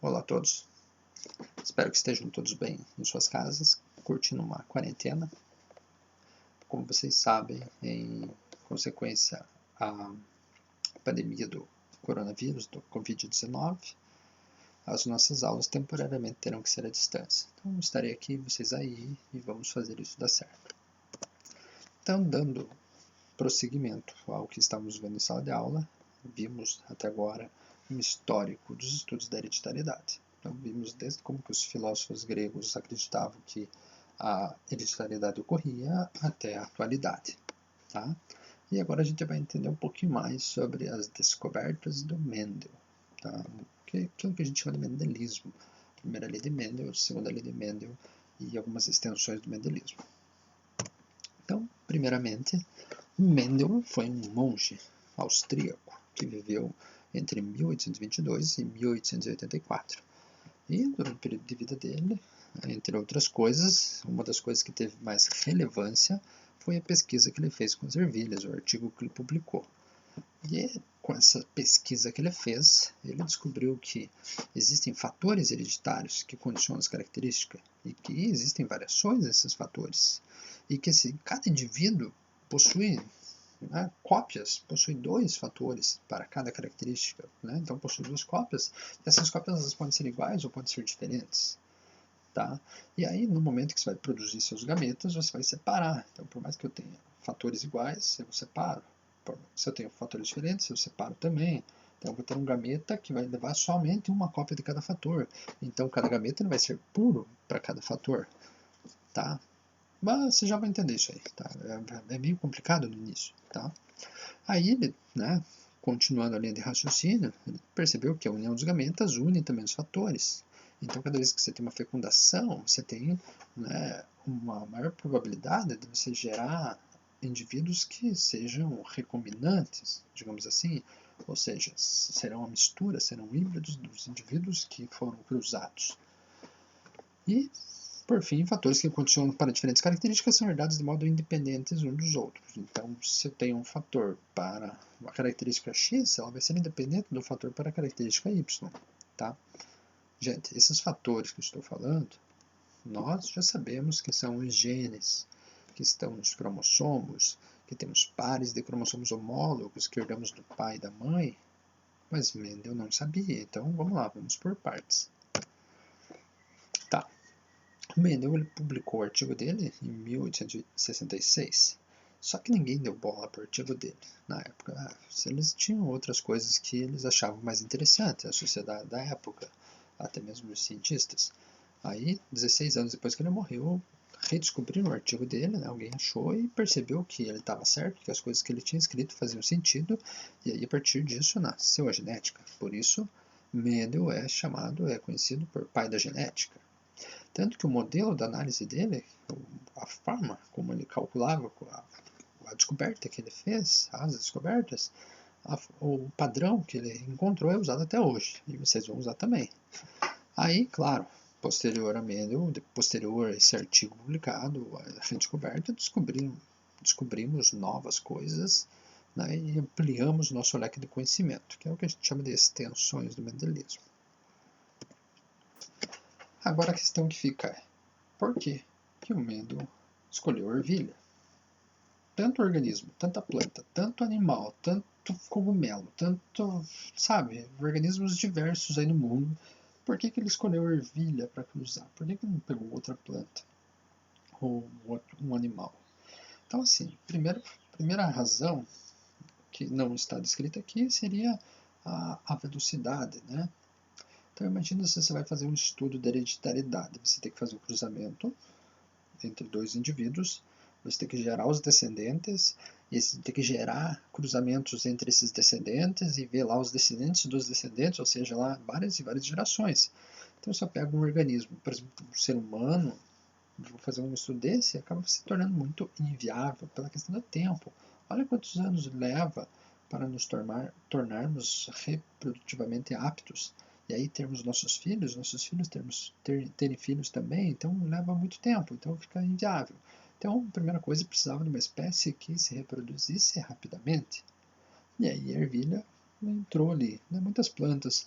Olá a todos, espero que estejam todos bem em suas casas, curtindo uma quarentena. Como vocês sabem, em consequência à pandemia do coronavírus, do Covid-19, as nossas aulas temporariamente terão que ser à distância. Então estarei aqui, vocês aí, e vamos fazer isso dar certo. Então, dando prosseguimento ao que estamos vendo em sala de aula, vimos até agora um histórico dos estudos da hereditariedade. Então, vimos desde como que os filósofos gregos acreditavam que a hereditariedade ocorria até a atualidade. Tá? E agora a gente vai entender um pouquinho mais sobre as descobertas do Mendel, tá? Aquilo que a gente chama de mendelismo. A primeira lei de Mendel, a segunda lei de Mendel e algumas extensões do mendelismo. Então, primeiramente, Mendel foi um monge austríaco que viveu entre 1822 e 1884. E durante o período de vida dele, entre outras coisas, uma das coisas que teve mais relevância foi a pesquisa que ele fez com as ervilhas, o artigo que ele publicou. E com essa pesquisa que ele fez, ele descobriu que existem fatores hereditários que condicionam as características e que existem variações desses fatores. E que cada indivíduo possui cópias, possui dois fatores para cada característica. Então possui duas cópias, e essas cópias elas podem ser iguais ou podem ser diferentes. Tá? E aí, no momento que você vai produzir seus gametas, você vai separar. Então, por mais que eu tenha fatores iguais, eu separo. Se eu tenho fatores diferentes, eu separo também. Então, eu vou ter um gameta que vai levar somente uma cópia de cada fator. Então, cada gameta vai ser puro para cada fator. Tá? Mas você já vai entender isso aí. Tá? É meio complicado no início. Tá? Aí ele, continuando a linha de raciocínio, ele percebeu que a união dos gametas une também os fatores. Então, cada vez que você tem uma fecundação, você tem uma maior probabilidade de você gerar indivíduos que sejam recombinantes, digamos assim, ou seja, serão uma mistura, serão híbridos dos indivíduos que foram cruzados. E, por fim, fatores que condicionam para diferentes características são herdados de modo independentes uns dos outros. Então, se eu tenho um fator para uma característica X, ela vai ser independente do fator para a característica Y. Tá? Gente, esses fatores que eu estou falando, nós já sabemos que são os genes que estão nos cromossomos, que temos pares de cromossomos homólogos que herdamos do pai e da mãe, mas Mendel não sabia. Então, vamos lá, vamos por partes. Tá. Mendel ele publicou o artigo dele em 1866. Só que ninguém deu bola para o artigo dele na época. Eles tinham outras coisas que eles achavam mais interessantes, a sociedade da época, até mesmo os cientistas. Aí, 16 anos depois que ele morreu, redescobriram o artigo dele, alguém achou e percebeu que ele estava certo, que as coisas que ele tinha escrito faziam sentido, e aí a partir disso nasceu a genética. Por isso, Mendel é conhecido por pai da genética. Tanto que o modelo da análise dele, a forma como ele calculava a descoberta que ele fez, as descobertas, o padrão que ele encontrou é usado até hoje, e vocês vão usar também. Aí, claro, posterior a Mendel, posterior a esse artigo publicado, a redescoberta, descobrimos novas coisas, e ampliamos nosso leque de conhecimento, que é o que a gente chama de extensões do mendelismo. Agora a questão que fica é, por que o Mendel escolheu a ervilha? Tanto organismo, tanta planta, tanto animal, tanto cogumelo, tanto, organismos diversos aí no mundo. Por que ele escolheu a ervilha para cruzar? Por que ele não pegou outra planta ou um animal? Então, assim, primeira razão que não está descrita aqui seria a velocidade, Então, imagina se você vai fazer um estudo de hereditariedade. Você tem que fazer o cruzamento entre dois indivíduos, você tem que gerar os descendentes, e você tem que gerar cruzamentos entre esses descendentes e ver lá os descendentes dos descendentes, ou seja, lá várias e várias gerações. Então, se eu pego um organismo, por exemplo, um ser humano, vou fazer um estudo desse, acaba se tornando muito inviável pela questão do tempo. Olha quantos anos leva para nos tornarmos reprodutivamente aptos. E aí termos nossos filhos terem filhos também, então leva muito tempo, então fica inviável. Então, a primeira coisa, precisava de uma espécie que se reproduzisse rapidamente. E aí a ervilha entrou ali. Muitas plantas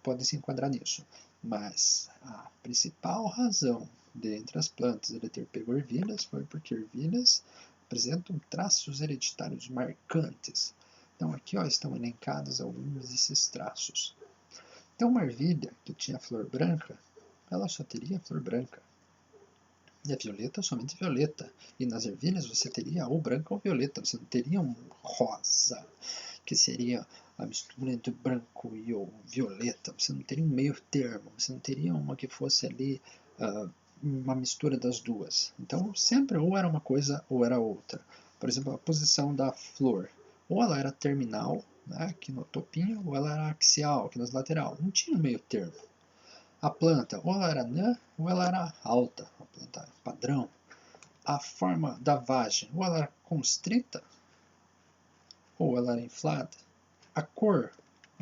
podem se enquadrar nisso. Mas a principal razão dentre as plantas ele ter pego ervilhas foi porque ervilhas apresentam traços hereditários marcantes. Então aqui ó, estão elencados alguns desses traços. Então uma ervilha que tinha flor branca, ela só teria flor branca. E a violeta somente violeta. E nas ervilhas você teria ou branca ou violeta. Você não teria um rosa, que seria a mistura entre o branco e o violeta. Você não teria um meio termo. Você não teria uma que fosse ali uma mistura das duas. Então sempre ou era uma coisa ou era outra. Por exemplo, a posição da flor. Ou ela era terminal, né, aqui no topinho, ou ela era axial, aqui nas laterais. Não tinha um meio termo. A planta, ou ela era anã, ou ela era alta, a planta padrão. A forma da vagem, ou ela era constrita, ou ela era inflada. A cor,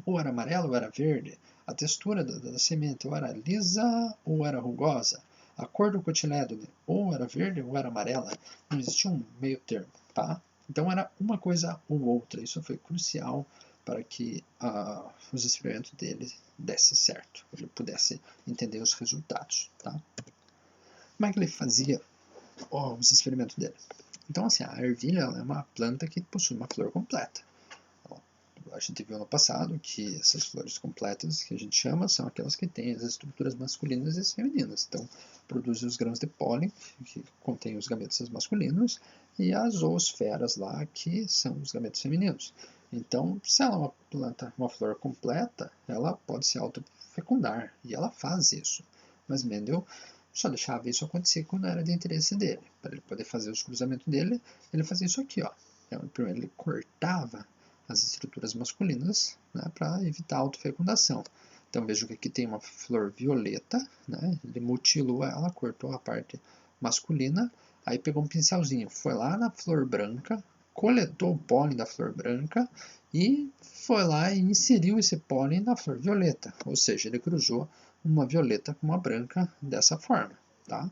ou era amarela ou era verde. A textura da semente, ou era lisa ou era rugosa. A cor do cotilédone, ou era verde ou era amarela. Não existia um meio termo, tá? Então era uma coisa ou outra. Isso foi crucial para que os experimentos dele desse certo, ele pudesse entender os resultados, tá? Como é que ele fazia os experimentos dele? Então, assim, a ervilha é uma planta que possui uma flor completa. A gente viu no passado que essas flores completas, que a gente chama, são aquelas que têm as estruturas masculinas e as femininas. Então, produzem os grãos de pólen, que contêm os gametos masculinos, e as zoosferas lá, que são os gametos femininos. Então, se ela é uma planta, uma flor completa, ela pode se autofecundar, e ela faz isso. Mas Mendel só deixava isso acontecer quando era de interesse dele. Para ele poder fazer os cruzamentos dele, ele fazia isso aqui, ó. Então, primeiro ele cortava as estruturas masculinas, né, para evitar a autofecundação. Então vejo que aqui tem uma flor violeta, né, ele mutilou ela, cortou a parte masculina, aí pegou um pincelzinho, foi lá na flor branca, coletou o pólen da flor branca e foi lá e inseriu esse pólen na flor violeta, ou seja, ele cruzou uma violeta com uma branca dessa forma, tá?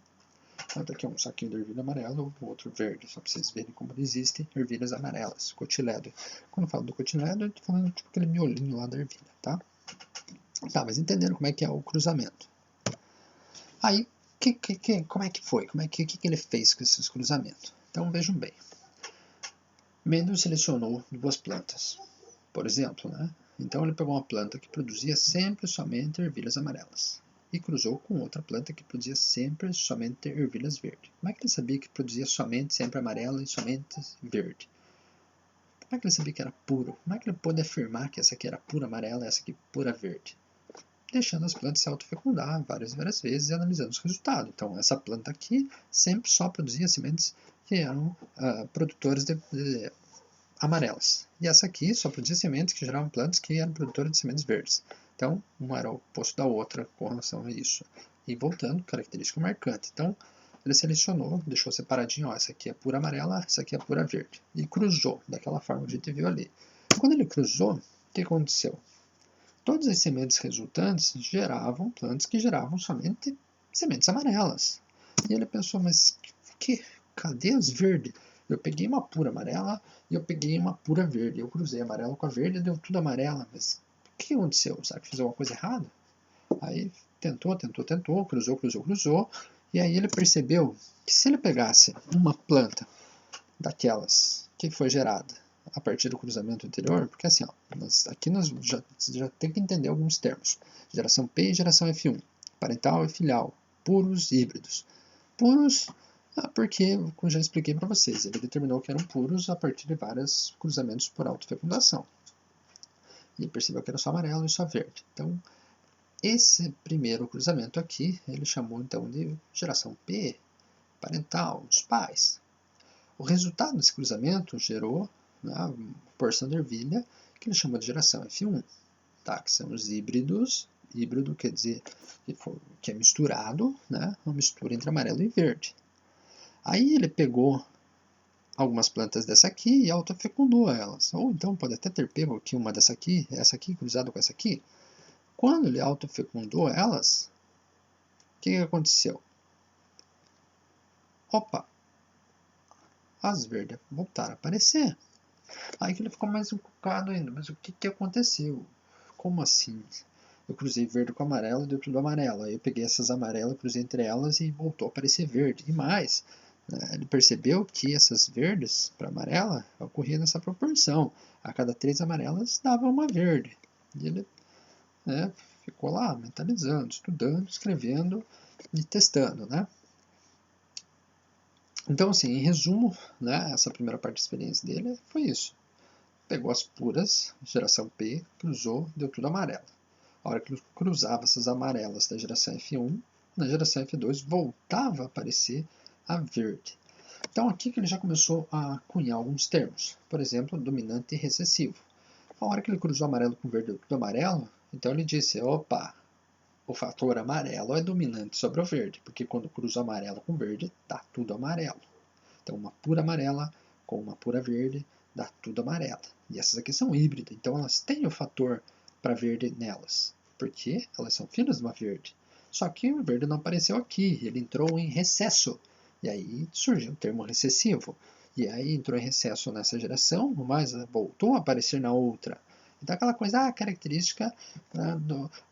Então, aqui é um saquinho de ervilha amarela, o outro verde, só para vocês verem como existem ervilhas amarelas, cotilédone. Quando eu falo do cotilédone, eu estou falando tipo aquele miolinho lá da ervilha, tá? Tá, mas entenderam como é que é o cruzamento. Aí, como é que foi? O que ele fez com esses cruzamentos? Então, vejam bem. Mendel selecionou duas plantas, por exemplo, né? Então, ele pegou uma planta que produzia sempre somente ervilhas amarelas e cruzou com outra planta que produzia sempre somente ervilhas verdes. Como é que ele sabia que produzia somente sempre amarela e somente verde? Como é que ele sabia que era puro? Como é que ele pôde afirmar que essa aqui era pura amarela e essa aqui pura verde? Deixando as plantas se autofecundar várias e várias vezes e analisando os resultados. Então, essa planta aqui sempre só produzia sementes que eram produtores de amarelas. E essa aqui só produzia sementes que geravam plantas que eram produtoras de sementes verdes. Então, uma era o oposto da outra com relação a isso. E voltando, característica marcante. Então, ele selecionou, deixou separadinho, ó, essa aqui é pura amarela, essa aqui é pura verde. E cruzou, daquela forma que a gente viu ali. Quando ele cruzou, o que aconteceu? Todas as sementes resultantes geravam plantas que geravam somente sementes amarelas. E ele pensou, mas cadê as verdes? Eu peguei uma pura amarela e eu peguei uma pura verde. Eu cruzei amarelo com a verde e deu tudo amarela. Mas o que aconteceu? Será que fiz alguma coisa errada? Aí tentou, cruzou. E aí ele percebeu que se ele pegasse uma planta daquelas que foi gerada a partir do cruzamento anterior, porque assim, ó, aqui nós já tem que entender alguns termos. Geração P e geração F1. Parental e filial. Puros e híbridos. Puros, porque, como já expliquei para vocês, ele determinou que eram puros a partir de vários cruzamentos por autofecundação. E percebeu que era só amarelo e só verde. Então, esse primeiro cruzamento aqui, ele chamou então de geração P, parental, os pais. O resultado desse cruzamento gerou uma porção de ervilha que ele chamou de geração F1, tá? Que são os híbridos. Híbrido quer dizer que é misturado, né? Uma mistura entre amarelo e verde. Aí ele pegou algumas plantas dessa aqui e autofecundou elas. Ou então pode até ter pego aqui uma dessa aqui, essa aqui cruzada com essa aqui. Quando ele autofecundou elas, o que aconteceu? Opa, as verdes voltaram a aparecer. Aí que ele ficou mais encucado ainda. Mas o que aconteceu? Como assim? eu cruzei verde com amarelo e deu tudo amarelo. Aí eu peguei essas amarelas, cruzei entre elas e voltou a aparecer verde. E mais, né, ele percebeu que essas verdes para amarela ocorria nessa proporção. A cada 3 amarelas dava uma verde. E ele, né, ficou lá mentalizando, estudando, escrevendo e testando, né? Então, assim, em resumo, né, essa primeira parte da experiência dele foi isso. Pegou as puras, geração P, cruzou, deu tudo amarelo. A hora que ele cruzava essas amarelas da geração F1, na geração F2 voltava a aparecer a verde. Então aqui que ele já começou a cunhar alguns termos. Por exemplo, dominante e recessivo. A hora que ele cruzou amarelo com verde, deu tudo amarelo, então ele disse, opa, o fator amarelo é dominante sobre o verde, porque quando cruza amarelo com verde, dá tudo amarelo. Então uma pura amarela com uma pura verde dá tudo amarela. E essas aqui são híbridas, então elas têm o fator para verde nelas, porque elas são filhas de uma verde. Só que o verde não apareceu aqui, ele entrou em recesso. E aí surgiu o termo recessivo. E aí entrou em recesso nessa geração, mas voltou a aparecer na outra. Então aquela coisa, a característica, né,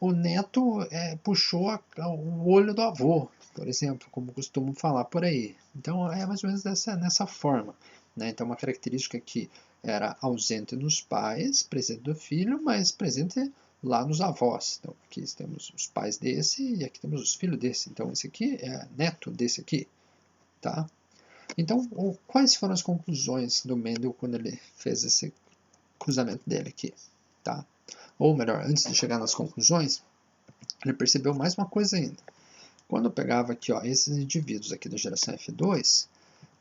o neto puxou o olho do avô, por exemplo, como costumo falar por aí. Então é mais ou menos nessa forma. Né? Então uma característica que era ausente nos pais, presente no filho, mas presente lá nos avós. Então aqui temos os pais desse e aqui temos os filhos desse. Então esse aqui é neto desse aqui. Tá? Então quais foram as conclusões do Mendel quando ele fez esse cruzamento dele aqui? Tá? Ou melhor, antes de chegar nas conclusões, ele percebeu mais uma coisa ainda. Quando eu pegava aqui, ó, esses indivíduos aqui da geração F2,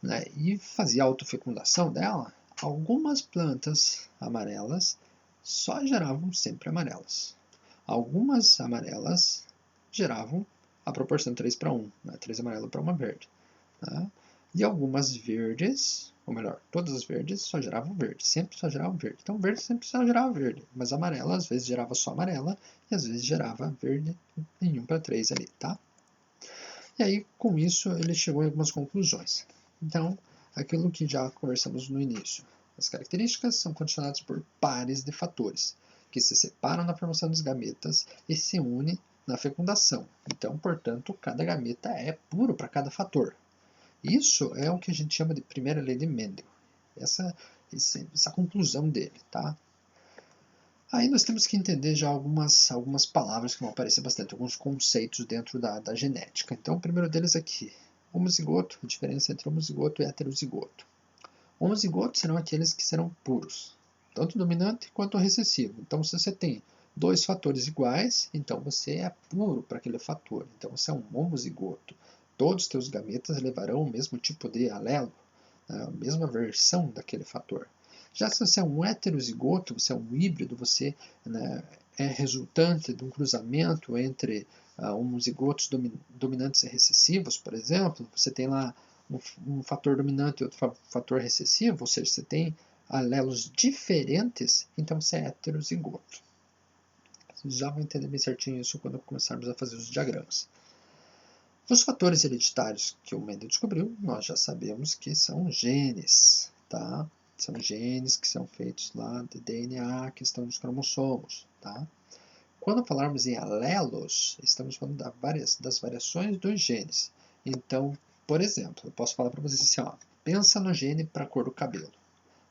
né, e fazia a autofecundação dela, algumas plantas amarelas só geravam sempre amarelas. Algumas amarelas geravam a proporção 3 para 1, né, 3 amarelas para 1 verde. Né? E algumas verdes, ou melhor, todas as verdes só geravam verde, sempre só geravam verde. Então verde sempre só gerava verde, mas amarela às vezes gerava só amarela e às vezes gerava verde em 1 para 3 ali, tá? E aí com isso ele chegou em algumas conclusões. Então, aquilo que já conversamos no início. As características são condicionadas por pares de fatores, que se separam na formação dos gametas e se unem na fecundação. Então, portanto, cada gameta é puro para cada fator. Isso é o que a gente chama de primeira lei de Mendel. Essa conclusão dele, tá? Aí nós temos que entender já algumas palavras que vão aparecer bastante, alguns conceitos dentro da genética. Então, o primeiro deles aqui, homozigoto, a diferença entre homozigoto e heterozigoto. Homozigotos serão aqueles que serão puros, tanto dominante quanto recessivo. Então, se você tem dois fatores iguais, então você é puro para aquele fator. Então, você é um homozigoto. Todos os teus gametas levarão o mesmo tipo de alelo, a mesma versão daquele fator. Já se você é um heterozigoto, você é um híbrido, você, né, é resultante de um cruzamento entre homozigotos dominantes e recessivos, por exemplo, você tem lá um fator dominante e outro fator recessivo, ou seja, você tem alelos diferentes, então você é heterozigoto. Vocês já vão entender bem certinho isso quando começarmos a fazer os diagramas. Os fatores hereditários que o Mendel descobriu, nós já sabemos que são genes, tá? São genes que são feitos lá de DNA, que estão nos cromossomos, tá? Quando falarmos em alelos, estamos falando das variações dos genes. Então, por exemplo, eu posso falar para vocês assim, ó, pensa no gene para a cor do cabelo.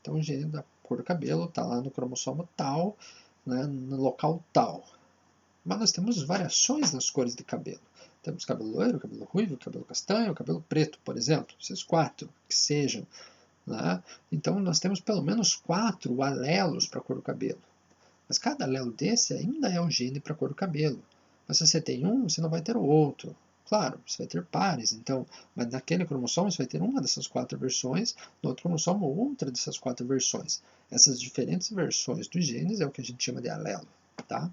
Então, o gene da cor do cabelo está lá no cromossomo tal, né, no local tal. Mas nós temos variações nas cores de cabelo. Temos cabelo loiro, cabelo ruivo, cabelo castanho, cabelo preto, por exemplo. Esses 4 que sejam. Né? Então, nós temos pelo menos 4 alelos para a cor do cabelo. Mas cada alelo desse ainda é um gene para a cor do cabelo. Mas se você tem um, você não vai ter o outro. Claro, você vai ter pares, então, mas naquele cromossomo você vai ter uma dessas 4 versões, no outro cromossomo outra dessas 4 versões. Essas diferentes versões dos genes é o que a gente chama de alelo. Tá?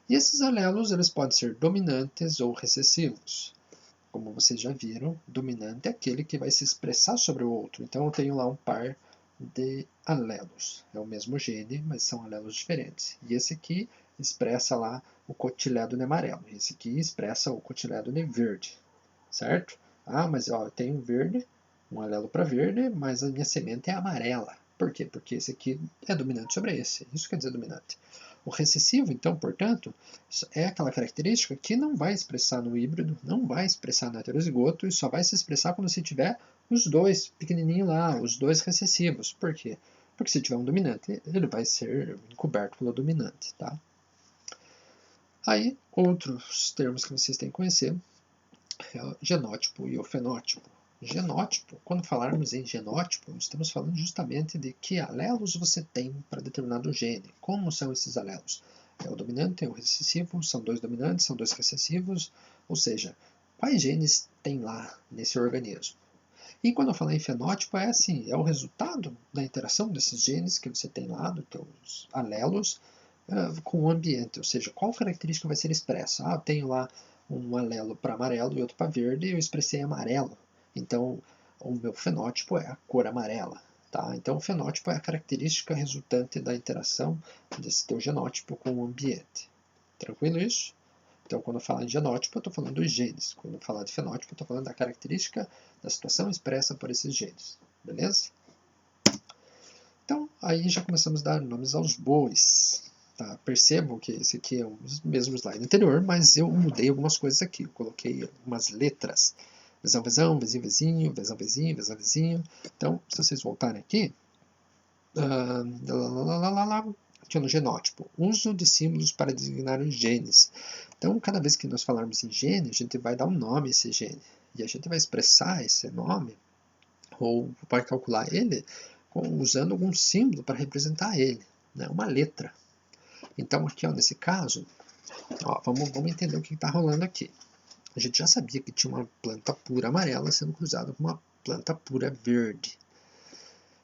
E esses alelos eles podem ser dominantes ou recessivos. Como vocês já viram, dominante é aquele que vai se expressar sobre o outro. Então eu tenho lá um par de alelos. É o mesmo gene, mas são alelos diferentes. E esse aqui expressa lá o cotilédone amarelo. Esse aqui expressa o cotilédone verde. Certo? Ah, mas ó, eu tenho verde, um alelo para verde, mas a minha semente é amarela. Por quê? Porque esse aqui é dominante sobre esse. Isso quer dizer dominante. O recessivo, então, portanto, é aquela característica que não vai expressar no híbrido, não vai expressar no heterozigoto, e só vai se expressar quando você tiver os dois pequenininhos lá, os dois recessivos. Por quê? Porque se tiver um dominante, ele vai ser encoberto pelo dominante. Tá? Aí, outros termos que vocês têm que conhecer é o genótipo e o fenótipo. Genótipo, quando falarmos em genótipo, estamos falando justamente de que alelos você tem para determinado gene. Como são esses alelos? É o dominante, é o recessivo, são dois dominantes, são dois recessivos, ou seja, quais genes tem lá nesse organismo. E quando eu falar em fenótipo, é assim, é o resultado da interação desses genes que você tem lá, dos teus alelos, com o ambiente, ou seja, qual característica vai ser expressa. Eu tenho lá um alelo para amarelo e outro para verde, e eu expressei amarelo. Então, o meu fenótipo é a cor amarela. Tá? Então, o fenótipo é a característica resultante da interação desse teu genótipo com o ambiente. Tranquilo isso? Então, quando eu falar em genótipo, eu estou falando dos genes. Quando eu falar de fenótipo, eu estou falando da característica da situação expressa por esses genes. Beleza? Então, aí já começamos a dar nomes aos bois. Tá? Percebam que esse aqui é o mesmo slide anterior, mas eu mudei algumas coisas aqui. Eu coloquei umas letras. Vezão, vezão, vezinho, vezinho, vezão, vezinho, vezão, vezinho. Então, se vocês voltarem aqui, aqui no genótipo, uso de símbolos para designar os genes. Então, cada vez que nós falarmos em gene, a gente vai dar um nome a esse gene. E a gente vai expressar esse nome, ou vai calcular ele, usando algum símbolo para representar ele, né? Uma letra. Então, aqui, ó, nesse caso, ó, vamos entender o que está rolando aqui. A gente já sabia que tinha uma planta pura amarela sendo cruzada com uma planta pura verde.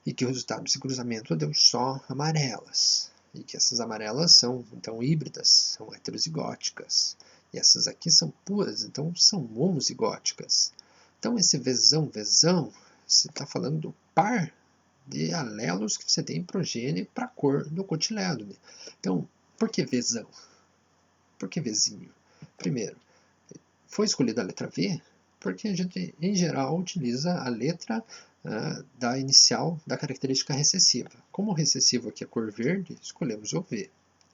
E que o resultado desse cruzamento deu só amarelas. E que essas amarelas são, então, híbridas, são heterozigóticas. E essas aqui são puras, então são homozigóticas. Então, esse vezão, você está falando do par de alelos que você tem em progênie para a cor do cotilédone. Então, por que vezão? Por que vezinho? Primeiro, foi escolhida a letra V porque a gente, em geral, utiliza a letra da inicial da característica recessiva. Como o recessivo aqui é cor verde, escolhemos o V.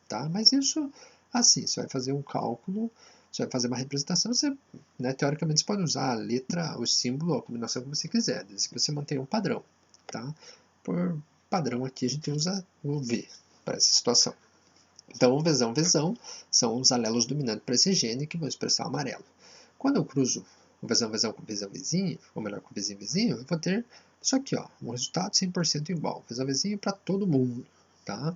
Tá? Mas isso, assim, você vai fazer um cálculo, você vai fazer uma representação, você, né, teoricamente, você pode usar a letra, o símbolo, a combinação que você quiser, desde que você mantenha um padrão. Tá? Por padrão aqui, a gente usa o V para essa situação. Então, o vezão são os alelos dominantes para esse gene que vão expressar o amarelo. Quando eu cruzo o vezão com o vezão vizinho, ou melhor, com o vizinho vizinho, eu vou ter isso aqui, ó, um resultado 100% igual. Vezão vizinho para todo mundo. Tá?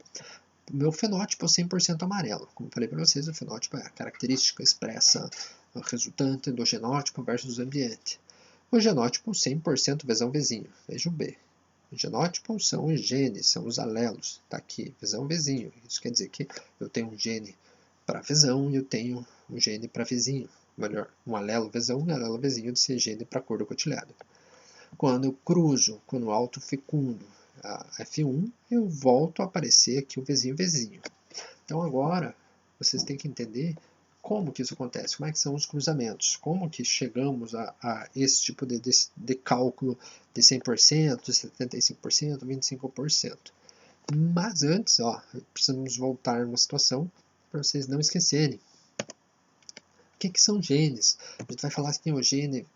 O meu fenótipo é 100% amarelo. Como eu falei para vocês, o fenótipo é a característica expressa o resultante do genótipo versus o ambiente. O genótipo 100% vezão vizinho. Veja o B. O genótipo são os genes, são os alelos. Está aqui, vezão, vizinho. Isso quer dizer que eu tenho um gene para vezão e eu tenho um gene para vizinho. Melhor, um alelo vezão e um alelo vizinho desse gene para a cor do cotilhado. Quando eu cruzo, quando eu autofecundo a F1, eu volto a aparecer aqui o vizinho. Então agora, vocês têm que entender como que isso acontece, como é que são os cruzamentos, como que chegamos a esse tipo de cálculo de 100%, 75%, 25%. Mas antes, ó, precisamos voltar numa situação para vocês não esquecerem. O que são genes? A gente vai falar que tem o gene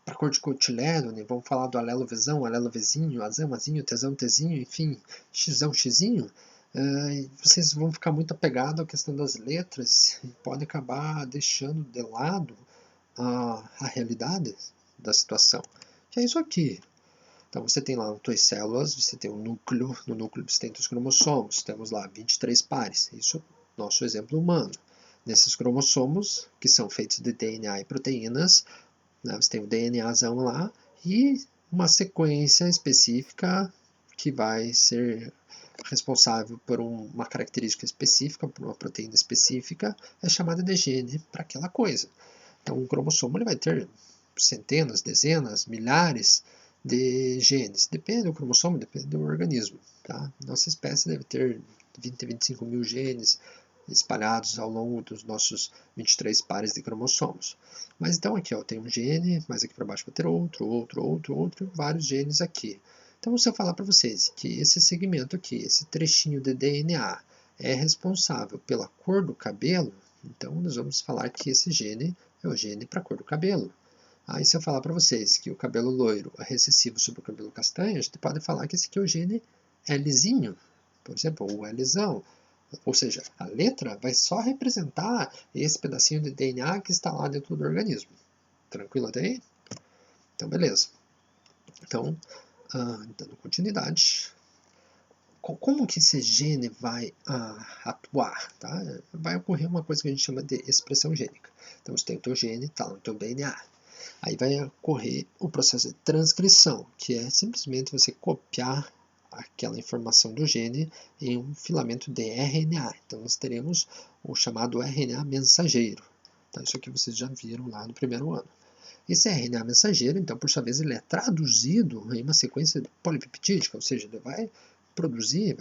para cor de cotilédone, vamos falar do alelo vezão, alelo vezinho, azão, azinho, tesão, tezinho, enfim, xão, xizinho. Vocês vão ficar muito apegados à questão das letras e pode acabar deixando de lado a realidade da situação, que é isso aqui. Então você tem lá as tuas células, você tem um núcleo, no núcleo você tem os cromossomos, temos lá 23 pares, isso é o nosso exemplo humano. Nesses cromossomos, que são feitos de DNA e proteínas, né, você tem o DNAzão lá e uma sequência específica que vai ser responsável por uma característica específica, por uma proteína específica, é chamada de gene para aquela coisa. Então, um cromossomo ele vai ter centenas, dezenas, milhares de genes. Depende do cromossomo, depende do organismo. Tá? Nossa espécie deve ter 20 a 25 mil genes espalhados ao longo dos nossos 23 pares de cromossomos. Mas então aqui, ó, tem um gene, mais aqui para baixo vai ter outro, vários genes aqui. Então, se eu falar para vocês que esse segmento aqui, esse trechinho de DNA, é responsável pela cor do cabelo, então nós vamos falar que esse gene é o gene para a cor do cabelo. Aí se eu falar para vocês que o cabelo loiro é recessivo sobre o cabelo castanho, a gente pode falar que esse aqui é o gene Lzinho, por exemplo, ou Lzão. Ou seja, a letra vai só representar esse pedacinho de DNA que está lá dentro do organismo. Tranquilo até aí? Então, beleza. Então, dando continuidade, como que esse gene vai atuar? Tá? Vai ocorrer uma coisa que a gente chama de expressão gênica. Então, você tem o teu gene, está no teu DNA. Aí vai ocorrer o processo de transcrição, que é simplesmente você copiar aquela informação do gene em um filamento de RNA. Então, nós teremos o chamado RNA mensageiro. Então, isso aqui vocês já viram lá no primeiro ano. Esse RNA mensageiro, então, por sua vez, ele é traduzido em uma sequência polipeptídica, ou seja, ele vai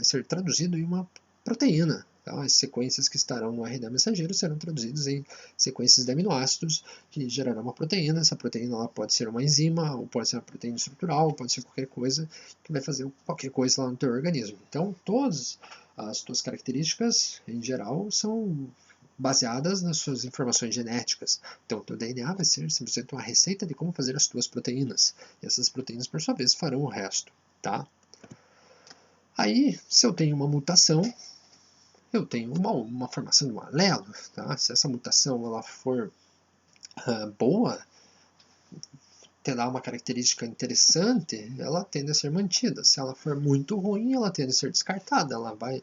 ser traduzido em uma proteína. Então, as sequências que estarão no RNA mensageiro serão traduzidas em sequências de aminoácidos que gerarão uma proteína. Essa proteína ela pode ser uma enzima, ou pode ser uma proteína estrutural, ou pode ser qualquer coisa que vai fazer qualquer coisa lá no teu organismo. Então, todas as tuas características, em geral, são baseadas nas suas informações genéticas. Então, o teu DNA vai ser simplesmente uma receita de como fazer as tuas proteínas. E essas proteínas, por sua vez, farão o resto. Tá? Aí, se eu tenho uma mutação, eu tenho uma formação de um alelo. Tá? Se essa mutação ela for boa, terá uma característica interessante, ela tende a ser mantida. Se ela for muito ruim, ela tende a ser descartada. Ela vai,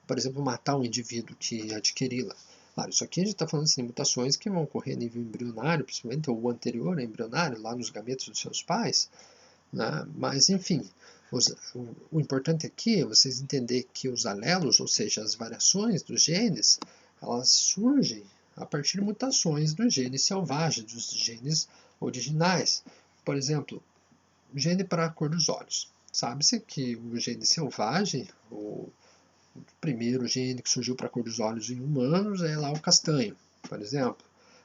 por exemplo, matar o indivíduo que adquiri-la. Claro, isso aqui a gente está falando assim, de mutações que vão ocorrer a nível embrionário, principalmente, ou anterior a embrionário, lá nos gametos dos seus pais. Né? Mas, enfim, o importante aqui é vocês entenderem que os alelos, ou seja, as variações dos genes, elas surgem a partir de mutações dos genes selvagens, dos genes originais. Por exemplo, o gene para a cor dos olhos. Sabe-se que o gene selvagem, o primeiro gene que surgiu para a cor dos olhos em humanos é lá o castanho, por exemplo.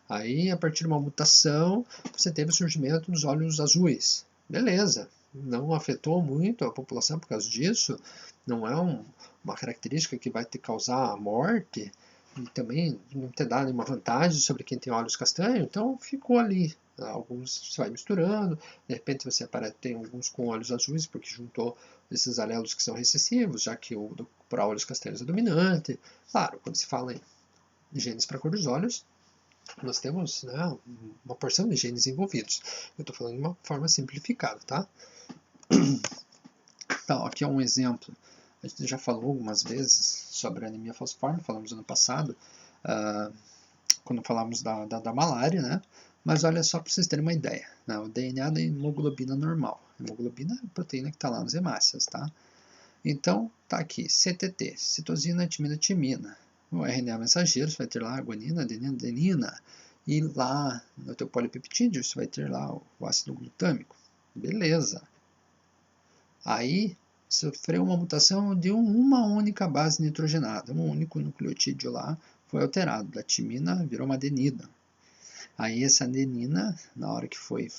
Aí, a partir de uma mutação, você teve o surgimento dos olhos azuis. Beleza, não afetou muito a população por causa disso, não é uma característica que vai te causar a morte, e também não te dá nenhuma vantagem sobre quem tem olhos castanhos, então ficou ali. Alguns você vai misturando, de repente você tem alguns com olhos azuis, porque juntou esses alelos que são recessivos, já que o para olhos castanhos é dominante. Claro, quando se fala em genes para cor dos olhos, nós temos uma porção de genes envolvidos. Eu estou falando de uma forma simplificada, tá? Então, aqui é um exemplo. A gente já falou algumas vezes sobre a anemia falciforme, falamos ano passado, quando falamos da malária, né? Mas olha só para vocês terem uma ideia. Né? O DNA da hemoglobina normal. A hemoglobina é a proteína que está lá nas hemácias, tá? Então, tá aqui, CTT, citosina, timina, timina. O RNA mensageiro, você vai ter lá a guanina, adenina, adenina. E lá no teu polipeptídeo, você vai ter lá o ácido glutâmico. Beleza. Aí, sofreu uma mutação de uma única base nitrogenada. Um único nucleotídeo lá foi alterado. Da timina virou uma adenina. Aí, essa adenina, na hora que foi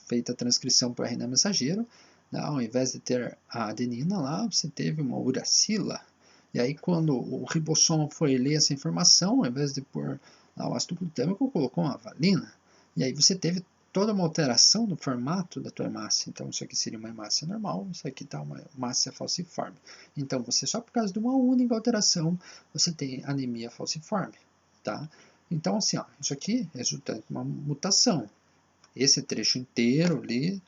feita a transcrição para o RNA mensageiro, ao invés de ter a adenina lá, você teve uma uracila. E aí, quando o ribossomo foi ler essa informação, ao invés de pôr lá o ácido glutâmico, colocou uma valina. E aí você teve toda uma alteração no formato da tua hemácia. Então, isso aqui seria uma hemácia normal, isso aqui está uma hemácia falciforme. Então, você só por causa de uma única alteração, você tem anemia falciforme. Tá? Então, assim, ó, isso aqui é resultante de uma mutação. Esse trecho inteiro ali,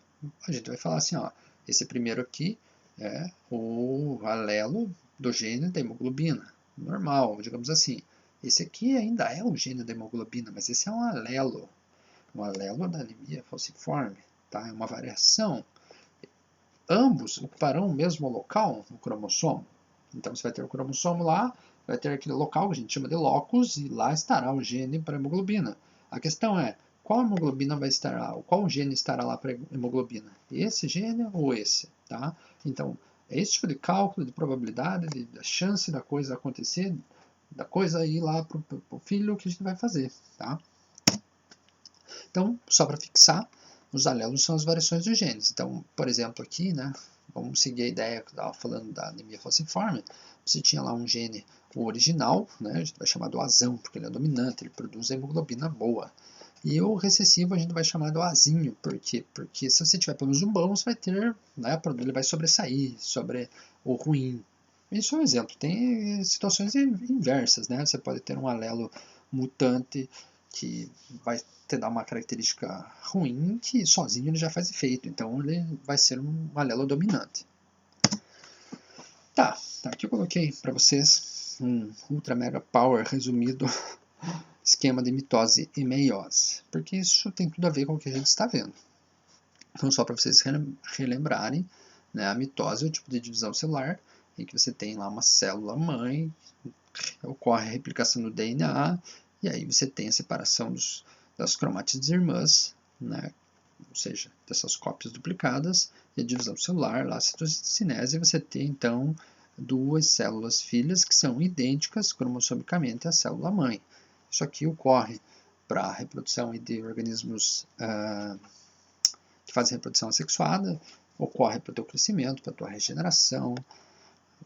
a gente vai falar assim, ó, esse primeiro aqui é o alelo do gene da hemoglobina, normal, digamos assim. Esse aqui ainda é o gene da hemoglobina, mas esse é um alelo da anemia falciforme, tá? É uma variação. Ambos ocuparão o mesmo local no cromossomo. Então você vai ter o cromossomo lá, vai ter aquele local que a gente chama de locus, e lá estará o gene para a hemoglobina. A questão é, qual hemoglobina vai estar lá? Qual gene estará lá para a hemoglobina? Esse gene ou esse? Tá? Então, é esse tipo de cálculo de probabilidade, da chance da coisa acontecer, da coisa ir lá para o filho que a gente vai fazer. Tá? Então, só para fixar, os alelos são as variações dos genes. Então, por exemplo, aqui, né, vamos seguir a ideia que eu estava falando da anemia falciforme, você tinha lá um gene, o original, né, a gente vai chamar do azão, porque ele é dominante, ele produz a hemoglobina boa. E o recessivo a gente vai chamar do azinho, por quê? Porque se você tiver pelo menos um bom, você vai ter, né, ele vai sobressair sobre o ruim. Isso é um exemplo. Tem situações inversas, né? Você pode ter um alelo mutante que vai te dar uma característica ruim que sozinho ele já faz efeito. Então ele vai ser um alelo dominante. Tá, aqui eu coloquei para vocês um ultra mega power resumido esquema de mitose e meiose, porque isso tem tudo a ver com o que a gente está vendo. Então, só para vocês relembrarem, né, a mitose é o tipo de divisão celular em que você tem lá uma célula mãe, ocorre a replicação do DNA, e aí você tem a separação das cromátides irmãs, né, ou seja, dessas cópias duplicadas, e a divisão celular, lá a citocinese, você tem então duas células filhas que são idênticas cromossomicamente à célula mãe. Isso aqui ocorre para a reprodução de organismos que fazem reprodução assexuada, ocorre para o teu crescimento, para a tua regeneração,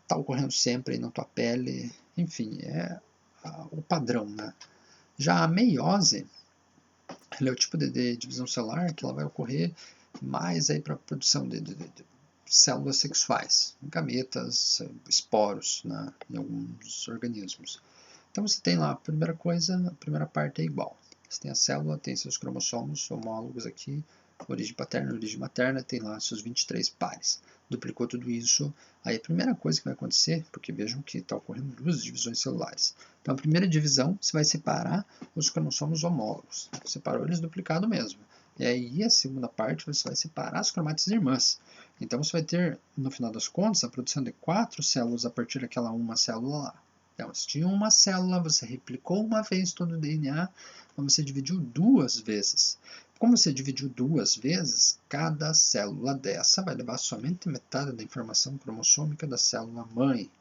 está ocorrendo sempre na tua pele, enfim, é o padrão, né? Já a meiose, ela é o tipo de divisão celular que ela vai ocorrer mais aí para a produção de células sexuais, gametas, esporos, né, em alguns organismos. Então você tem lá a primeira coisa, a primeira parte é igual. Você tem a célula, tem seus cromossomos homólogos aqui, origem paterna, origem materna, tem lá seus 23 pares. Duplicou tudo isso, aí a primeira coisa que vai acontecer, porque vejam que está ocorrendo duas divisões celulares. Então a primeira divisão, você vai separar os cromossomos homólogos. Separou eles duplicado mesmo. E aí a segunda parte, você vai separar as cromátides irmãs. Então você vai ter, no final das contas, a produção de 4 células a partir daquela uma célula lá. Então, se tinha uma célula, você replicou uma vez todo o DNA, mas você dividiu duas vezes. Como você dividiu duas vezes, cada célula dessa vai levar somente metade da informação cromossômica da célula mãe.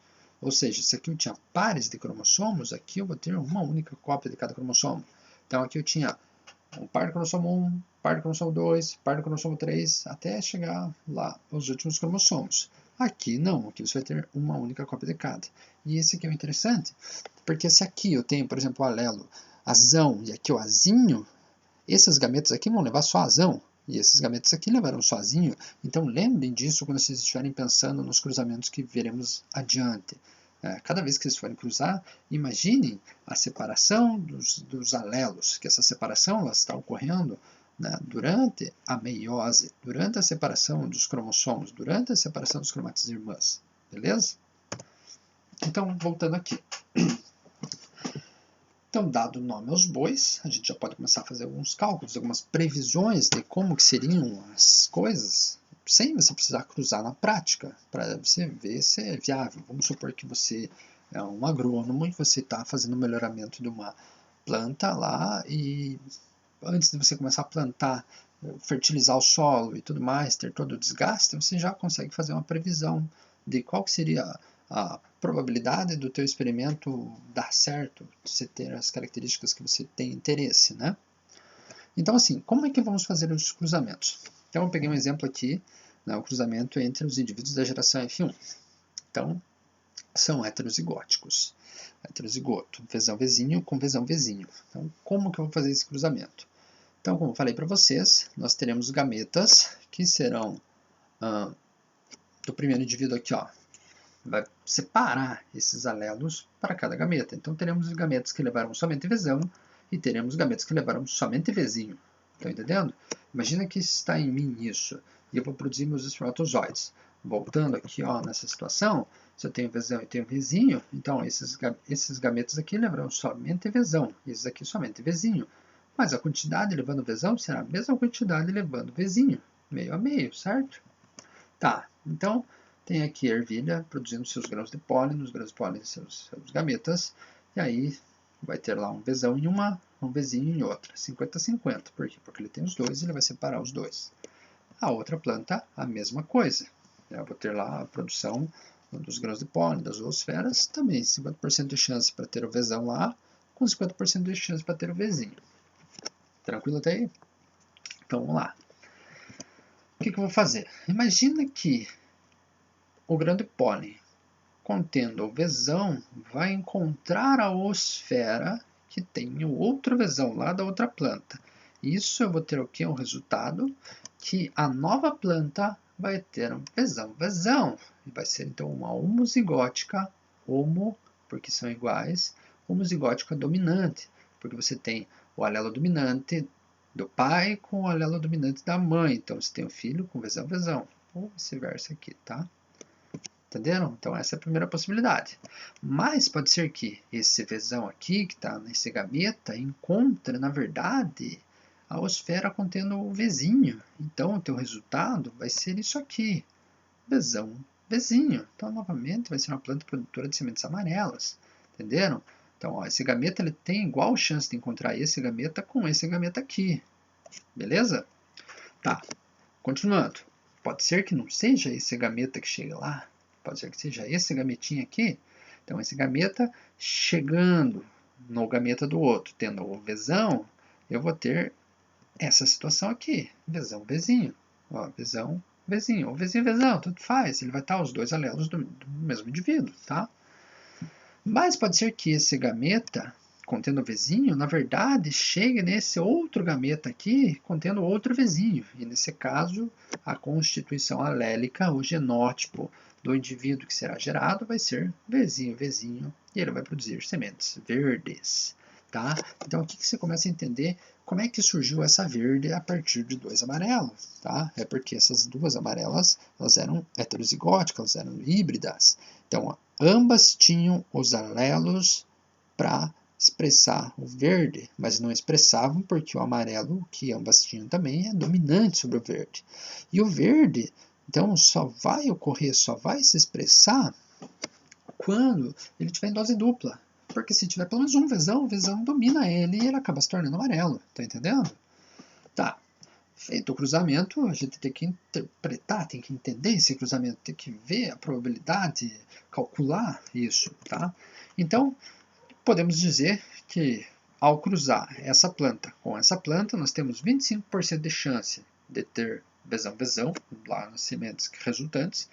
Ou seja, se aqui eu tinha pares de cromossomos, aqui eu vou ter uma única cópia de cada cromossomo. Então aqui eu tinha um par do cromossomo 1, par do cromossomo 2, par do cromossomo 3, até chegar lá aos últimos cromossomos. Aqui não, aqui você vai ter uma única cópia de cada. E esse aqui é o interessante, porque se aqui eu tenho, por exemplo, o alelo azão e aqui o azinho, esses gametas aqui vão levar só azão, e esses gametas aqui levaram só azinho. Então lembrem disso quando vocês estiverem pensando nos cruzamentos que veremos adiante. Cada vez que vocês forem cruzar, imaginem a separação dos alelos, que essa separação ela está ocorrendo, né, durante a meiose, durante a separação dos cromossomos, durante a separação dos cromátides irmãs. Beleza? Então, voltando aqui. Então, dado o nome aos bois, a gente já pode começar a fazer alguns cálculos, algumas previsões de como que seriam as coisas, sem você precisar cruzar na prática, para você ver se é viável. Vamos supor que você é um agrônomo e você está fazendo o melhoramento de uma planta lá e antes de você começar a plantar, fertilizar o solo e tudo mais, ter todo o desgaste, você já consegue fazer uma previsão de qual que seria a probabilidade do teu experimento dar certo, você ter as características que você tem interesse, né? Então, assim, como é que vamos fazer os cruzamentos? Então, eu peguei um exemplo aqui, né, o cruzamento entre os indivíduos da geração F1. Então, são heterozigóticos. Heterozigoto, vezão-vezinho com vezão-vezinho. Então, como que eu vou fazer esse cruzamento? Então, como eu falei para vocês, nós teremos gametas que serão do primeiro indivíduo aqui, ó, vai separar esses alelos para cada gameta. Então, teremos os gametas que levaram somente vezão e teremos gametas que levaram somente vezinho. Estão entendendo? Imagina que está em mim isso e eu vou produzir meus espermatozoides. Voltando aqui, ó, nessa situação, se eu tenho vezão e tenho vezinho, então esses gametas aqui levarão somente vezão, esses aqui somente vezinho. Mas a quantidade levando vezão será a mesma quantidade levando vezinho, meio a meio, certo? Tá, então tem aqui a ervilha produzindo seus grãos de pólen, os grãos de pólen seus gametas, e aí vai ter lá um vezão em uma, um vezinho em outra, 50-50. Por quê? Porque ele tem os dois e ele vai separar os dois. A outra planta, a mesma coisa. Eu vou ter lá a produção dos grãos de pólen, das zoosferas, também 50% de chance para ter o vezão lá, com 50% de chance para ter o vezinho. Tranquilo até aí? Então vamos lá. O que eu vou fazer? Imagina que o grão de pólen contendo o Vzão vai encontrar a oosfera que tem o outro Vzão lá da outra planta. Isso eu vou ter o quê? Um resultado que a nova planta vai ter um Vzão. E vai ser então uma homozigótica, porque são iguais, homozigótica dominante, porque você tem o alelo dominante do pai com o alelo dominante da mãe. Então você tem o filho com Vzão, ou vice-versa aqui, tá? Entenderam? Então essa é a primeira possibilidade. Mas pode ser que esse Vzão aqui, que está nesse gameta, encontre, na verdade, a oosfera contendo o Vzinho. Então o teu resultado vai ser isso aqui. Vzão, Vzinho. Então, novamente, vai ser uma planta produtora de sementes amarelas. Entenderam? Então, ó, esse gameta ele tem igual chance de encontrar esse gameta com esse gameta aqui. Beleza? Tá. Continuando. Pode ser que não seja esse gameta que chega lá. Pode ser que seja esse gametinho aqui. Então, esse gameta chegando no gameta do outro, tendo o Vzão, eu vou ter essa situação aqui. Vzão, Vzinho. Ó, Vzão, Vzinho. Ou Vzinho, Vzão, tudo faz. Ele vai estar os dois alelos do mesmo indivíduo, tá? Mas pode ser que esse gameta, contendo o Vzinho, na verdade, chegue nesse outro gameta aqui, contendo outro Vzinho. E nesse caso, a constituição alélica, o genótipo do indivíduo que será gerado, vai ser Vzinho, Vzinho, e ele vai produzir sementes verdes. Tá? Então aqui que você começa a entender como é que surgiu essa verde a partir de dois amarelos. Tá? É porque essas duas amarelas elas eram heterozigóticas, elas eram híbridas. Então, ambas tinham os alelos para expressar o verde, mas não expressavam porque o amarelo, que ambas tinham também, é dominante sobre o verde. E o verde, então, só vai ocorrer, só vai se expressar quando ele estiver em dose dupla. Porque se tiver pelo menos um Vzão, o Vzão domina ele e ele acaba se tornando amarelo. Tá entendendo? Tá. Feito o cruzamento, a gente tem que interpretar, tem que entender esse cruzamento, tem que ver a probabilidade, calcular isso, tá? Então, podemos dizer que ao cruzar essa planta com essa planta, nós temos 25% de chance de ter Vzão lá nas sementes resultantes,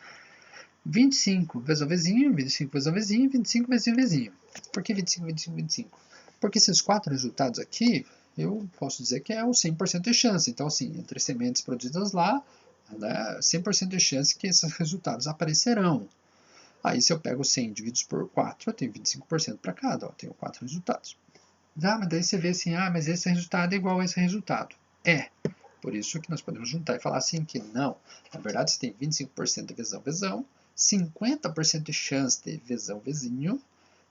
25 Vzão-Vzinho, 25 Vzão-Vzinho, 25 Vzinho-Vzinho. Por que 25, 25, 25? Porque esses quatro resultados aqui, eu posso dizer que é o 100% de chance. Então, assim, entre sementes produzidas lá, né, 100% de chance que esses resultados aparecerão. Aí, se eu pego 100 divididos por 4, eu tenho 25% para cada, ó, tenho 4 resultados. Ah, mas daí você vê assim, ah, mas esse resultado é igual a esse resultado. É, por isso que nós podemos juntar e falar assim que não. Na verdade, você tem 25% de Vzão-Vzão, 50% de chance de Vzão-Vzinho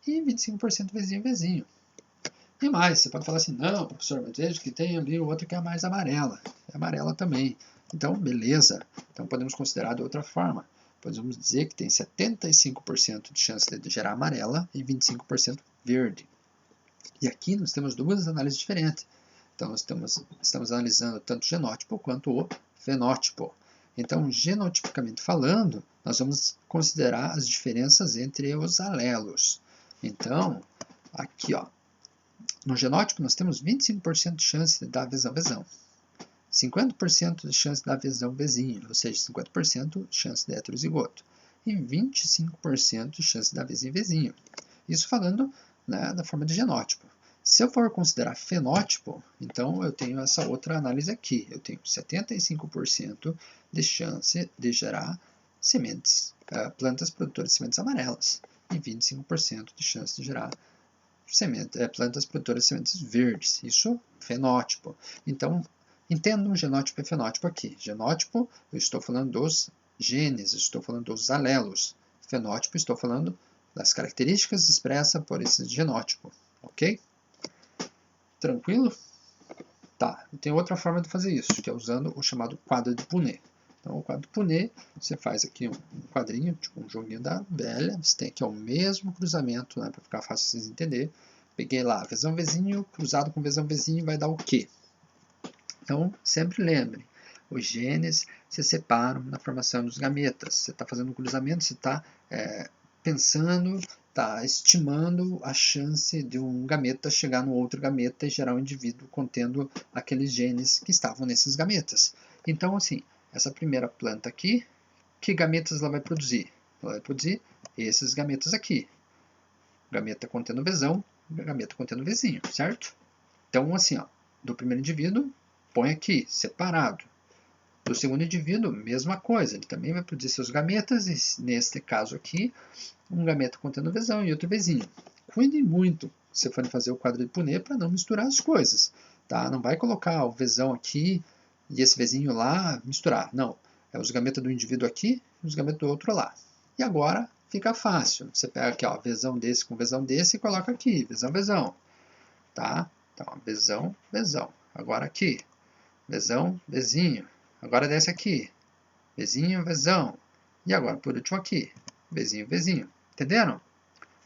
e 25% Vzinho-Vzinho. E mais, você pode falar assim, não, professor, mas veja que tem ali outra que é a mais amarela. É amarela também. Então, beleza. Então, podemos considerar de outra forma. Podemos dizer que tem 75% de chance de gerar amarela e 25% verde. E aqui nós temos duas análises diferentes. Então, nós estamos analisando tanto o genótipo quanto o fenótipo. Então, genotipicamente falando, nós vamos considerar as diferenças entre os alelos. Então, aqui, ó, no genótipo nós temos 25% de chance de dar Vzão-Vzão, 50% de chance de dar Vzão-Vzinho, ou seja, 50% de chance de heterozigoto, e 25% de chance de dar Vzinho-Vzinho. Isso falando, né, da forma de genótipo. Se eu for considerar fenótipo, então eu tenho essa outra análise aqui. Eu tenho 75% de chance de gerar sementes, plantas produtoras de sementes amarelas, e 25% de chance de gerar plantas produtoras de sementes verdes. Isso fenótipo. Então, entendam genótipo e fenótipo aqui. Genótipo, eu estou falando dos genes, estou falando dos alelos. Fenótipo, estou falando das características expressas por esse genótipo. Ok? Tranquilo? Tá, tem outra forma de fazer isso, que é usando o chamado quadro de Punnett. Então, o quadro de Punnett, você faz aqui um quadrinho, tipo um joguinho da velha, você tem aqui o mesmo cruzamento, né, para ficar fácil de vocês entenderem. Peguei lá, Vzão-Vzinho cruzado com Vzão-Vzinho vai dar o quê? Então, sempre lembre, os genes se separam na formação dos gametas. Você está fazendo um cruzamento, você está pensando, está estimando a chance de um gameta chegar no outro gameta e gerar um indivíduo contendo aqueles genes que estavam nesses gametas. Então, assim, essa primeira planta aqui, que gametas ela vai produzir? Ela vai produzir esses gametas aqui. Gameta contendo Vzão, gameta contendo Vzinho, certo? Então, assim, ó, do primeiro indivíduo, põe aqui, separado. Do segundo indivíduo, mesma coisa, ele também vai produzir seus gametas, e neste caso aqui, um gameta contendo Vzão e outro Vzinho. Cuidem muito, se forem fazer o quadro de Punnett, para não misturar as coisas, tá? Não vai colocar o Vzão aqui e esse Vzinho lá, misturar, não. É os gametas do indivíduo aqui e os gametas do outro lá. E agora fica fácil, você pega aqui, ó, Vzão desse com Vzão desse e coloca aqui, Vzão, Vzão, tá? Então, Vzão, Vzão. Agora aqui, Vzão, Vzinho. Agora desce aqui, Vzinho, Vzão. E agora, por último aqui, Vzinho, Vzinho. Entenderam?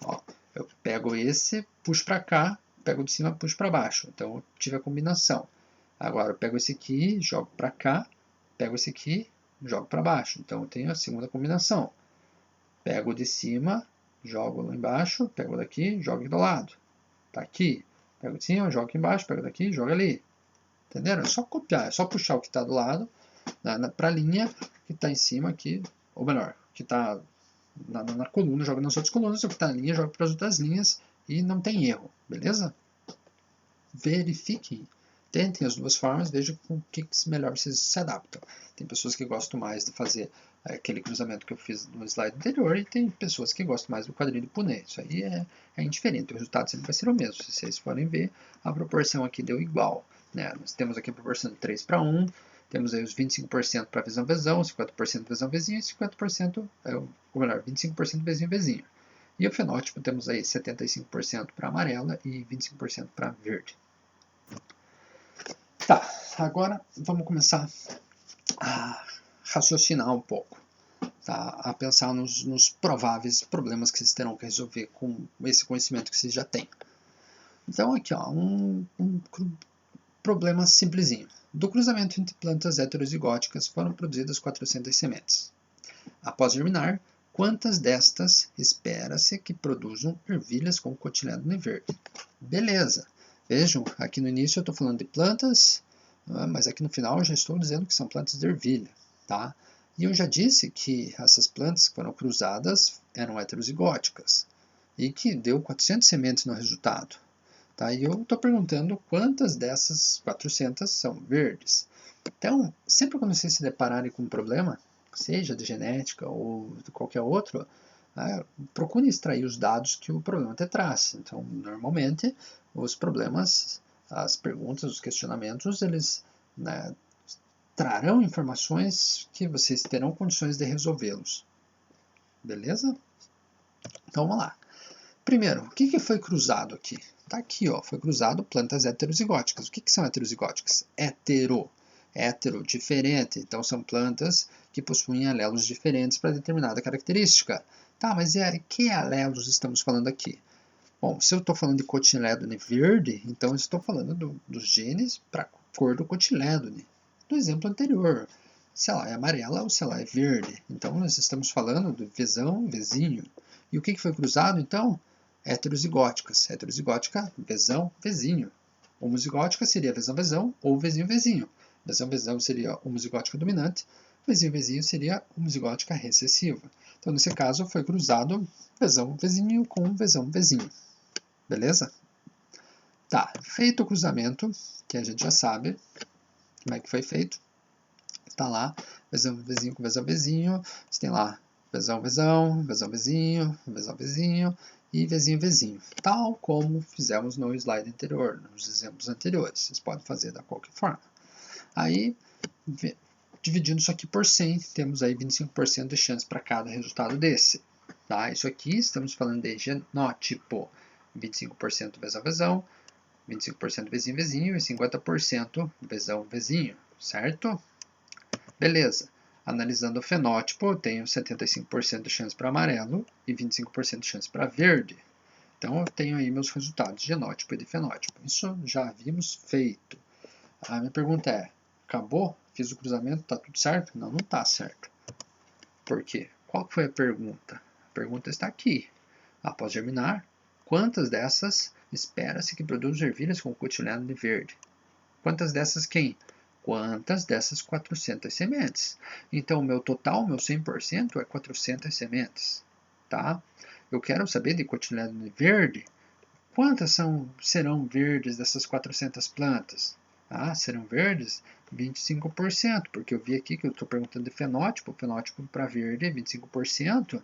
Ó, eu pego esse, puxo para cá, pego de cima, puxo para baixo. Então, eu tive a combinação. Agora, eu pego esse aqui, jogo para cá, pego esse aqui, jogo para baixo. Então, eu tenho a segunda combinação. Pego de cima, jogo lá embaixo, pego daqui, jogo aqui do lado. Tá aqui. Pego de cima, jogo aqui embaixo, pego daqui, jogo ali. Entenderam? É só copiar, é só puxar o que está do lado para a linha que está em cima aqui, ou melhor, que está na coluna, joga nas outras colunas, o que está na linha, joga para as outras linhas e não tem erro, beleza? Verifiquem, tentem as duas formas, vejam com o que melhor vocês se adaptam. Tem pessoas que gostam mais de fazer aquele cruzamento que eu fiz no slide anterior e tem pessoas que gostam mais do quadrilho Punnett. Isso aí é indiferente, o resultado sempre vai ser o mesmo. Se vocês forem ver, a proporção aqui deu igual. Né? Nós temos aqui a proporção de 3 para 1, temos aí os 25% para Vzão, 50% Vzão-Vzinho e 50%, ou melhor, 25% Vzinho-Vzinho. E o fenótipo temos aí 75% para amarela e 25% para verde. Tá, agora vamos começar a raciocinar um pouco, tá? A pensar nos prováveis problemas que vocês terão que resolver com esse conhecimento que vocês já têm. Então aqui, ó, um problema simplesinho. Do cruzamento entre plantas heterozigóticas foram produzidas 400 sementes. Após germinar, quantas destas espera-se que produzam ervilhas com cotilédone verde? Beleza. Vejam, aqui no início eu estou falando de plantas, mas aqui no final eu já estou dizendo que são plantas de ervilha. Tá? E eu já disse que essas plantas que foram cruzadas eram heterozigóticas e que deu 400 sementes no resultado. Tá? E eu estou perguntando quantas dessas 400 são verdes. Então, sempre quando vocês se depararem com um problema, seja de genética ou de qualquer outro, procure extrair os dados que o problema te traz. Então, normalmente, os problemas, as perguntas, os questionamentos, eles trarão informações que vocês terão condições de resolvê-los. Beleza? Então, vamos lá. Primeiro, o que foi cruzado aqui? Está aqui, ó, foi cruzado plantas heterozigóticas. O que são heterozigóticas? Hétero, diferente. Então, são plantas que possuem alelos diferentes para determinada característica. Tá, mas que alelos estamos falando aqui? Bom, se eu estou falando de cotilédone verde, então eu estou falando dos genes para a cor do cotilédone. No exemplo anterior, se ela é amarela ou se ela é verde. Então, nós estamos falando do Vzão, Vzinho. E o que foi cruzado, então? Heterozigóticas. Heterozigótica, Vzão, Vzinho. Homozigótica seria Vzão, Vzão ou Vzinho, Vzinho. Vzão, Vzão seria homozigótica dominante. Vzinho, Vzinho seria homozigótica recessiva. Então, nesse caso, foi cruzado Vzão, Vzinho com Vzão, Vzinho. Beleza? Tá, feito o cruzamento, que a gente já sabe como é que foi feito. Está lá, Vzão, Vzinho com Vzão, Vzinho. Você tem lá Vzão, Vzão, Vzão, Vzinho, Vzão, Vzinho e Vzinho, Vzinho. Tal como fizemos no slide anterior, nos exemplos anteriores. Vocês podem fazer da qualquer forma. Aí, dividindo isso aqui por 100, temos aí 25% de chance para cada resultado desse. Tá? Isso aqui, estamos falando de genótipo. 25% Vzão, Vzão, 25% Vzinho, Vzinho e 50% Vzão, Vzinho. Certo? Beleza. Analisando o fenótipo, eu tenho 75% de chance para amarelo e 25% de chance para verde. Então, eu tenho aí meus resultados de genótipo e de fenótipo. Isso já havíamos feito. A minha pergunta é, acabou? Fiz o cruzamento, está tudo certo? Não, não está certo. Por quê? Qual foi a pergunta? A pergunta está aqui. Após germinar, quantas dessas espera-se que produzam ervilhas com cotilédone verde? Quantas dessas quem? Quantas dessas 400 sementes? Então, o meu total, meu 100% é 400 sementes. tá? Eu quero saber de cotiledônio verde, quantas serão verdes dessas 400 plantas? Ah, serão verdes 25%, porque eu vi aqui que eu estou perguntando de fenótipo, o fenótipo para verde é 25%,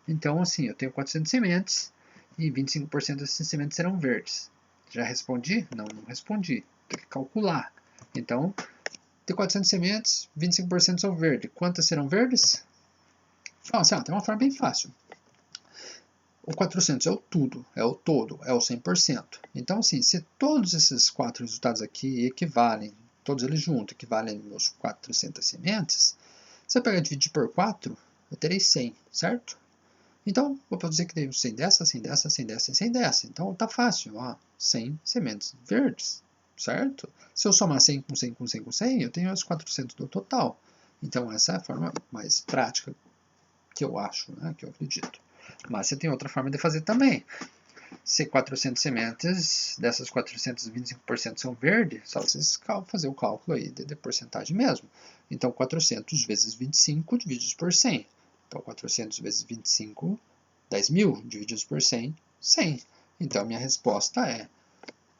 então assim, eu tenho 400 sementes e 25% dessas sementes serão verdes. Já respondi? Não, não respondi, tem que calcular. Então, de 400 sementes, 25% são verdes. Quantas serão verdes? Então, assim, tem uma forma bem fácil. O 400 é o tudo, é o todo, é o 100%. Então, assim, se todos esses 4 resultados aqui equivalem, todos eles juntos, equivalem aos 400 sementes, se eu pegar e dividir por 4, eu terei 100, certo? Então, vou dizer que tenho 100 dessa, 100 dessa, 100 dessa e 100 dessa. Então, tá fácil, ó, 100 sementes verdes, certo? Se eu somar 100 com 100 com 100 com 100, eu tenho os 400 do total. Então, essa é a forma mais prática que eu acho, né, que eu acredito. Mas você tem outra forma de fazer também. Se 400 sementes, dessas 425% são verdes, só vocês fazer o cálculo aí de porcentagem mesmo. Então, 400 vezes 25 divididos por 100. Então, 400 vezes 25, 10.000 divididos por 100, 100. Então, a minha resposta é,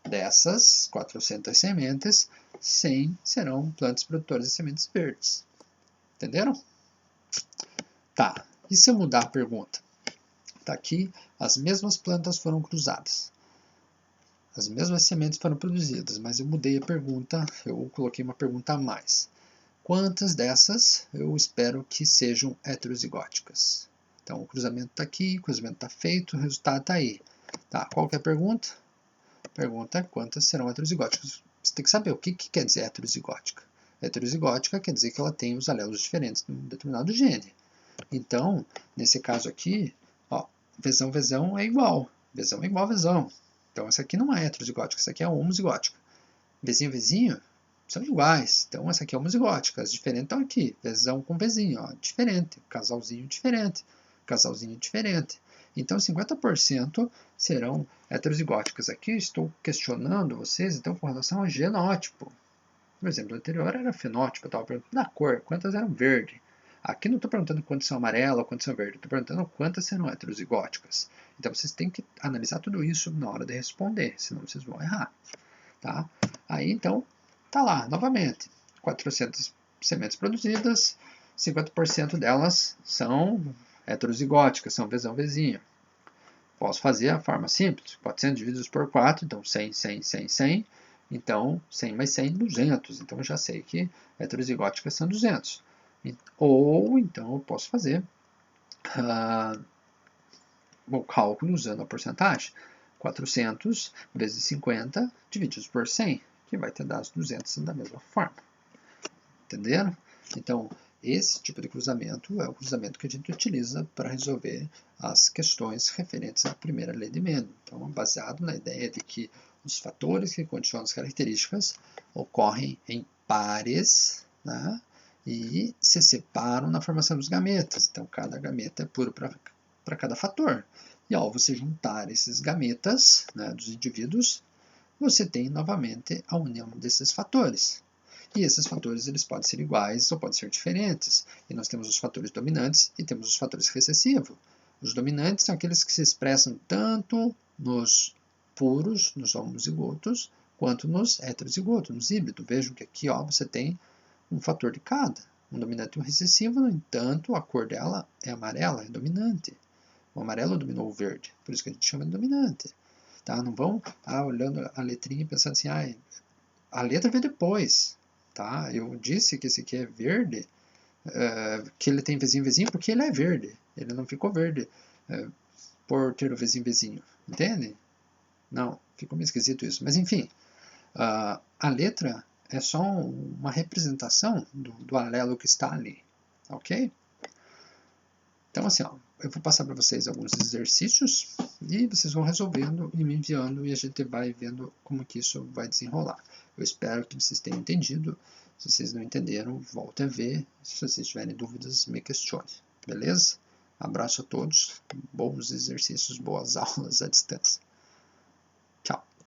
dessas 400 sementes, 100 serão plantas produtoras de sementes verdes. Entenderam? Tá, e se eu mudar a pergunta? Está aqui, as mesmas plantas foram cruzadas. As mesmas sementes foram produzidas, mas eu mudei a pergunta, eu coloquei uma pergunta a mais. Quantas dessas eu espero que sejam heterozigóticas? Então, o cruzamento está aqui, o cruzamento está feito, o resultado está aí. Tá, qual que é a pergunta? A pergunta é quantas serão heterozigóticas. Você tem que saber o que quer dizer heterozigótica. Heterozigótica quer dizer que ela tem os alelos diferentes de um determinado gene. Então, nesse caso aqui, ó, vezão, vezão é igual. Vezão é igual a vezão. Então, essa aqui não é heterozigótica, essa aqui é homozigótica. Vezinho, vezinho são iguais. Então, essa aqui é homozigótica. As diferentes estão aqui. Vezão com vezinho, ó, diferente. Casalzinho diferente. Casalzinho diferente. Então, 50% serão heterozigóticas. Aqui estou questionando vocês, então, com relação ao genótipo. No exemplo anterior era fenótipo, eu estava perguntando da cor, quantas eram verde. Aqui não estou perguntando quantas são amarela ou quantas são verde, estou perguntando quantas serão heterozigóticas. Então vocês têm que analisar tudo isso na hora de responder, senão vocês vão errar. Tá? Aí então, tá lá, novamente, 400 sementes produzidas, 50% delas são heterozigóticas, são vezão, vezinho. Posso fazer a forma simples, 400 divididos por 4, então 100, 100, 100, 100. Então, 100 mais 100, 200. Então, eu já sei que heterozigóticas são 200. Ou, então, eu posso fazer o cálculo usando a porcentagem. 400 vezes 50 divididos por 100, que vai te dar as 200 da mesma forma. Entenderam? Então, esse tipo de cruzamento é o cruzamento que a gente utiliza para resolver as questões referentes à primeira lei de Mendel. Então, baseado na ideia de que os fatores que condicionam as características ocorrem em pares, né, e se separam na formação dos gametas. Então, cada gameta é puro para cada fator. E ao você juntar esses gametas, né, dos indivíduos, você tem novamente a união desses fatores. E esses fatores eles podem ser iguais ou podem ser diferentes. E nós temos os fatores dominantes e temos os fatores recessivos. Os dominantes são aqueles que se expressam tanto nos puros, nos homozigotos, quanto nos heterozigotos, nos híbridos. Vejam que aqui ó, você tem um fator de cada. Um dominante e um recessivo, no entanto, a cor dela é amarela, é dominante. O amarelo dominou o verde, por isso que a gente chama de dominante. Tá? Não vão olhando a letrinha e pensando assim, a letra veio depois. Tá? Eu disse que esse aqui é verde, que ele tem vezinho, vezinho, porque ele é verde. Ele não ficou verde por ter o vezinho, vezinho. Entende? Não, ficou meio esquisito isso. Mas enfim, a letra é só uma representação do alelo que está ali. Ok? Então assim, ó, eu vou passar para vocês alguns exercícios e vocês vão resolvendo e me enviando e a gente vai vendo como que isso vai desenrolar. Eu espero que vocês tenham entendido. Se vocês não entenderam, voltem a ver. Se vocês tiverem dúvidas, me questione. Beleza? Abraço a todos. Bons exercícios, boas aulas à distância.